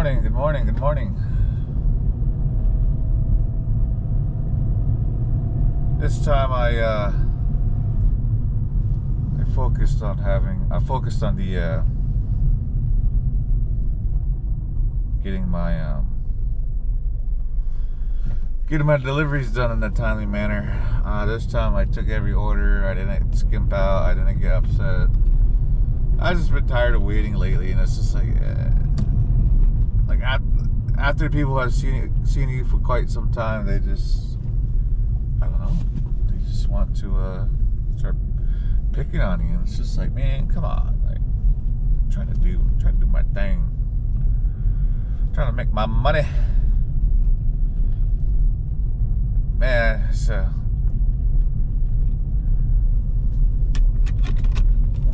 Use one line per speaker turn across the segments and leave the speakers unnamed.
morning, good morning, good morning. This time I focused on the getting my deliveries done in a timely manner. This time I took every order. I didn't skimp out. I didn't get upset. I just been tired of waiting lately, and it's just like after people have seen you for quite some time, they just, I don't know, they just want to start picking on you. And it's just like, man, come on, like, I'm trying to do my thing, trying to make my money, man. So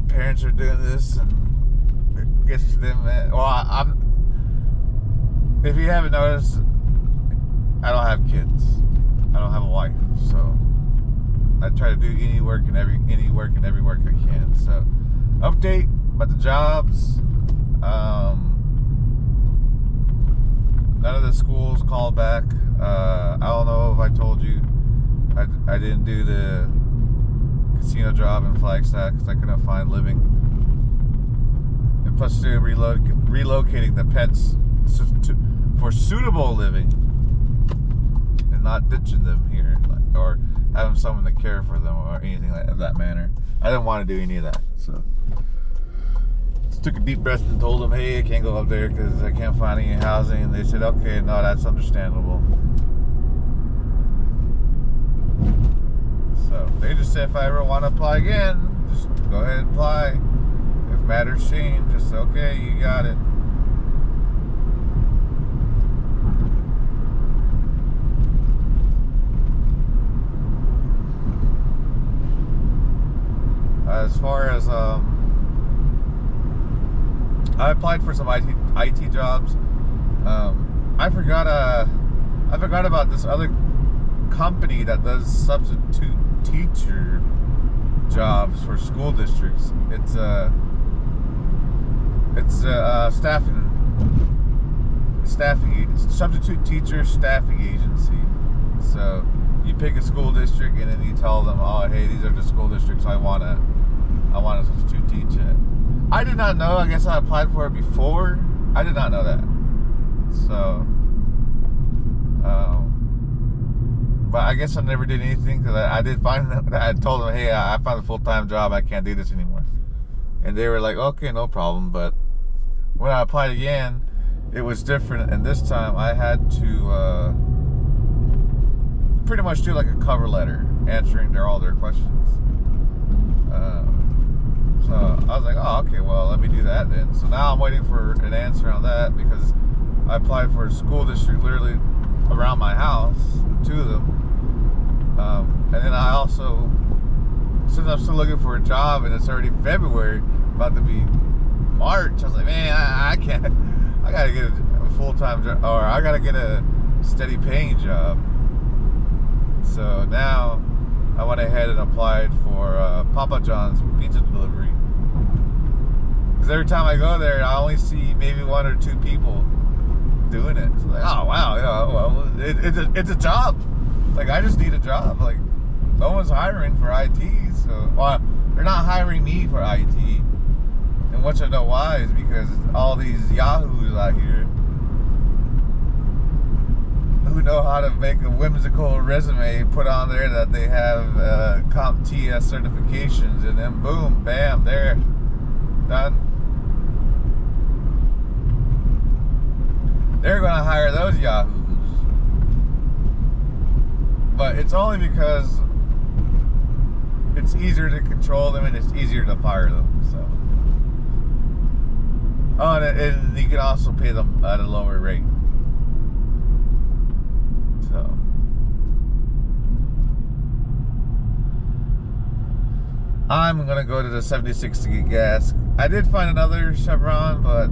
parents are doing this, and it gets to them, man. Well, if you haven't noticed, I don't have kids. I don't have a wife, so I try to do any work and every work I can. So, update about the jobs. None of the schools called back. I don't know if I told you, I didn't do the casino job in Flagstaff because I couldn't find living. And plus, they're relocating the pets for suitable living and not ditching them here, or having someone to care for them or anything like that manner. I didn't want to do any of that, so just took a deep breath and told them, hey, I can't go up there because I can't find any housing. And they said, okay, no, that's understandable. So they just said if I ever want to apply again, just go ahead and apply. If matters change, just okay, you got it. As far as I applied for some IT jobs. I forgot about this other company that does substitute teacher jobs for school districts. It's a substitute teacher staffing agency. So you pick a school district and then you tell them, oh, hey, these are the school districts I want to substitute teach at. I did not know. I guess I applied for it before. I did not know that. So, but I guess I never did anything because I did find that. I told them, hey, I found a full-time job. I can't do this anymore. And they were like, okay, no problem. But when I applied again, it was different. And this time I had to pretty much do like a cover letter answering all their questions. So I was like, oh, okay, well, let me do that then. So now I'm waiting for an answer on that because I applied for a school district literally around my house, 2 of them. And then I also, since I'm still looking for a job and it's already February, about to be March, I was like, man, I can't, I gotta get a full-time job, or I gotta get a steady paying job. So now I went ahead and applied for Papa John's pizza delivery. Because every time I go there, I only see maybe 1 or 2 people doing it. So like, oh wow, yeah, well, it's a job. Like, I just need a job. Like, no one's hiring for IT, so, well, they're not hiring me for IT. And which I know why is because all these yahoos out here who know how to make a whimsical resume, put on there that they have CompTIA certifications, and then boom, bam, there, done. They're going to hire those yahoos. But it's only because it's easier to control them and it's easier to fire them. So, oh, and you can also pay them at a lower rate. So, I'm gonna go to the 76 to get gas. I did find another Chevron, but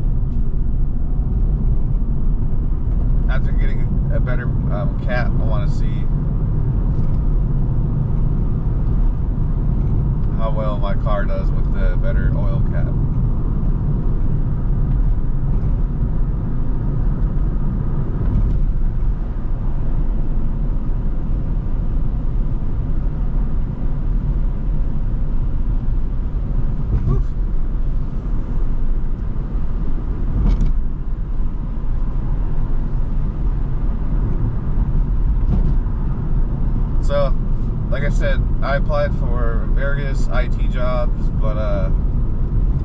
after getting a better cap, I want to see how well my car does with the better oil cap. just IT jobs, but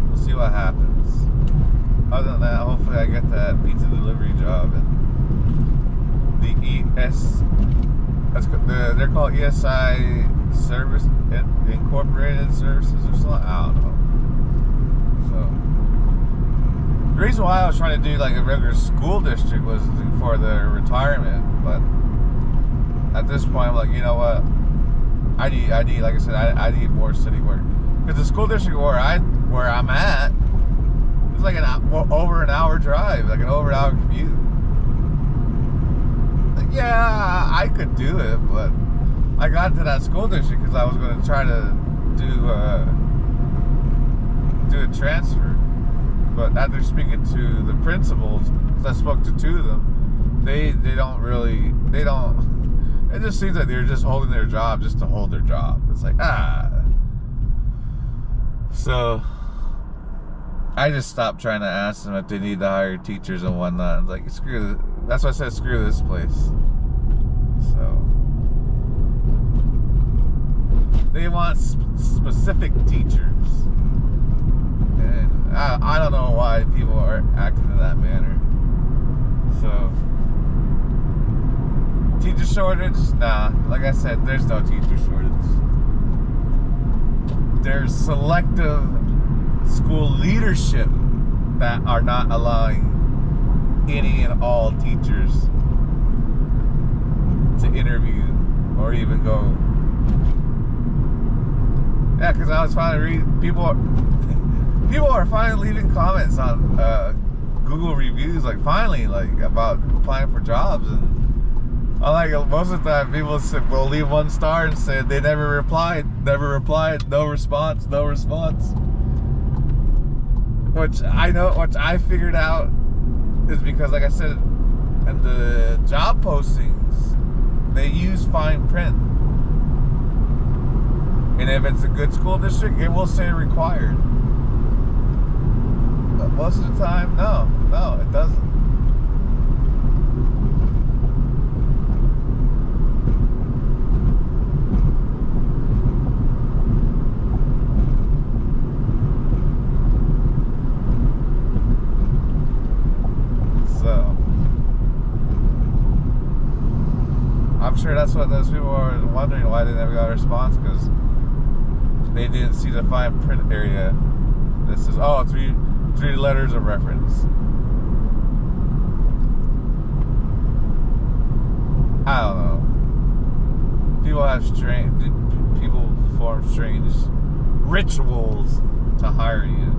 we'll see what happens. Other than that, hopefully I get that pizza delivery job and the they're called ESI Service Incorporated Services or something. I don't know. So the reason why I was trying to do like a regular school district was for the retirement, but at this point I'm like, you know what? I need like I said, I need more city work because the school district where I'm at is like over an hour drive, like an over an hour commute. Yeah, I could do it, but I got to that school district because I was going to try to do a transfer. But after speaking to the principals, because I spoke to two of them, they don't. It just seems like they're just holding their job just to hold their job. It's like So I just stopped trying to ask them if they need to hire teachers and whatnot. It's like screw. That's why I said screw this place. So they want specific teachers, and I don't know why people are acting in that manner. So teacher shortage? Nah. Like I said, there's no teacher shortage. There's selective school leadership that are not allowing any and all teachers to interview or even go. Yeah, because I was finally reading people are finally leaving comments on Google reviews, like finally, like about applying for jobs, and I like most of the time people will leave 1 star and say they never replied, no response. Which I figured out is because, like I said, in the job postings, they use fine print. And if it's a good school district, it will say required. But most of the time, no, it doesn't. I'm sure that's what those people are wondering, why they never got a response, because they didn't see the fine print area. This is three letters of reference. I don't know. People form strange rituals to hire you,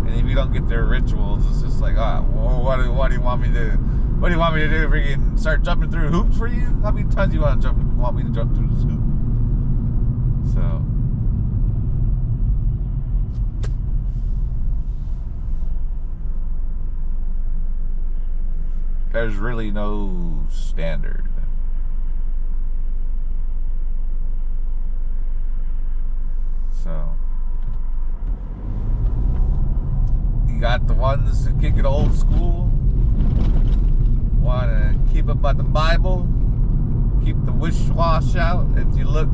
and if you don't get their rituals, it's just like, what do you want me to do? What do you want me to do? Freaking start jumping through hoops for you? How many times do you want me to jump through this hoop? So there's really no standard. So you got the ones that kick it old school, want to keep it by the Bible, keep the wish-wash out. If you look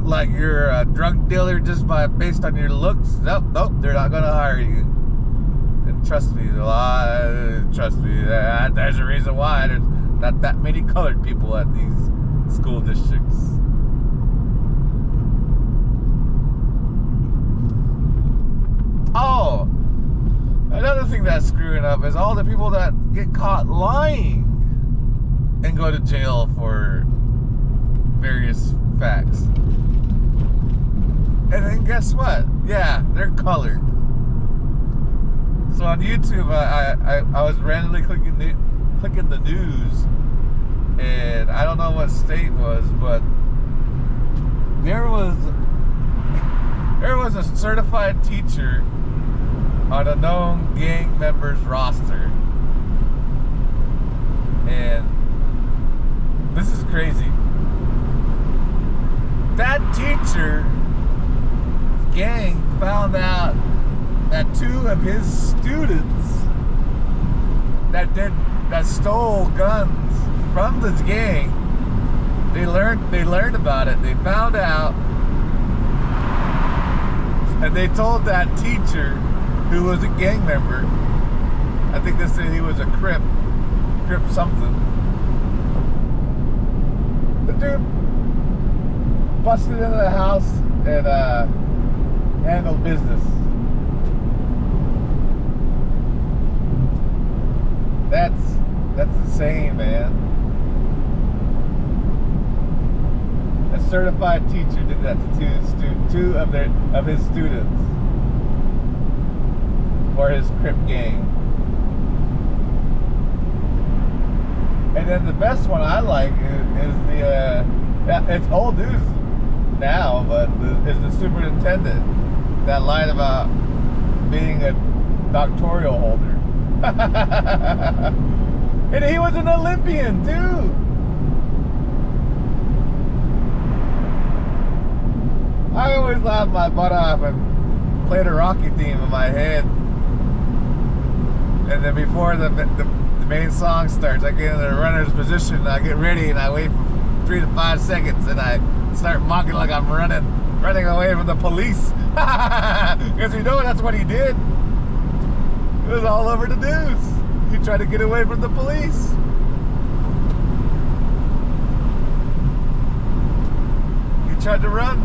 like you're a drug dealer just based on your looks, nope, they're not gonna hire you. And trust me, there's a reason why there's not that many colored people at these school districts. Oh, another thing that's screwing up is all the people that get caught lying and go to jail for various facts. And then guess what? Yeah, they're colored. So on YouTube, I was randomly clicking the news, and I don't know what state it was, but there was a certified teacher on a known gang member's roster. And this is crazy. That teacher gang found out that 2 of his students that stole guns from this gang, they learned about it. They found out But they told that teacher, who was a gang member, I think they said he was a Crip something. The dude busted into the house and handled business. That's insane, man. A certified teacher did that to two of his students for his Crip gang. And then the best one I like is the it's old news now, but is the superintendent that lied about being a doctoral holder. And he was an Olympian too. I always laughed my butt off and played a Rocky theme in my head. And then before the main song starts, I get in the runner's position and I get ready and I wait for 3 to 5 seconds and I start mocking like I'm running away from the police. Because you know that's what he did. It was all over the news. He tried to get away from the police. He tried to run.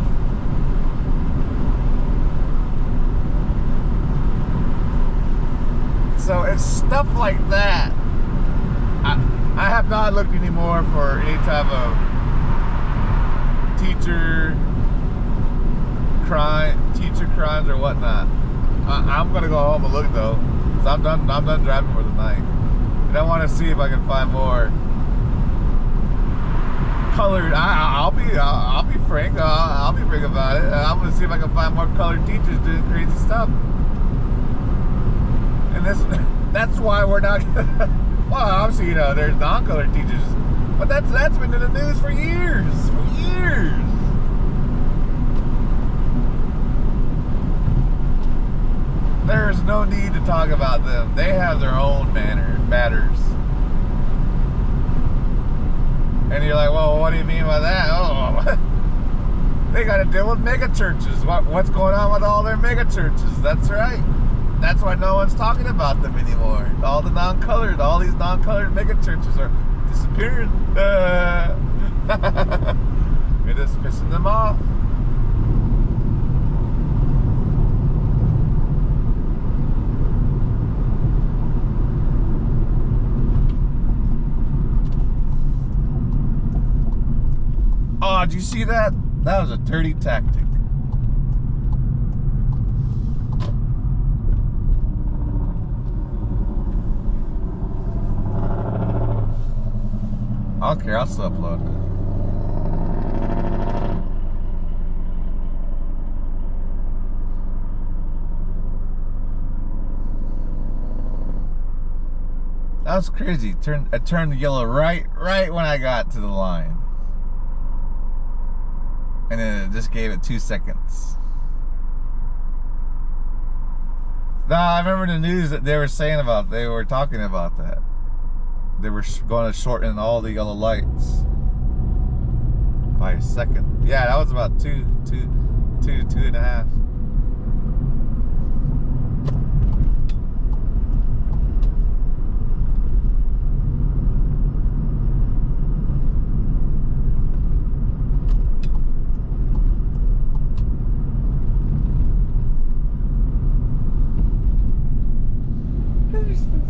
So it's stuff like that. I have not looked anymore for any type of teacher crimes or whatnot. I'm gonna go home and look though, cause I'm done driving for the night, and I want to see if I can find more colored. I'll be frank. I'll be frank about it. I'm gonna see if I can find more colored teachers doing crazy stuff. And that's why we're not. Well, obviously, you know, there's non-colored teachers, but that's been in the news for years. There's no need to talk about them. They have their own matters. And you're like, well, what do you mean by that? Oh, they got to deal with mega churches. What's going on with all their mega churches? That's right. That's why no one's talking about them anymore. All these non-colored mega churches are disappearing. It is pissing them off. Oh, did you see that? That was a dirty tactic. I don't care, I'll still upload it. That was crazy. It turned yellow right when I got to the line. And then it just gave it 2 seconds. Nah, I remember the news that they were talking about that. They were going to shorten all the yellow lights by a second. Yeah, that was about two and a half.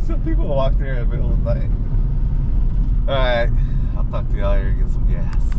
Some people walk there in the middle of the night. Alright, I'll talk to y'all here and get some gas.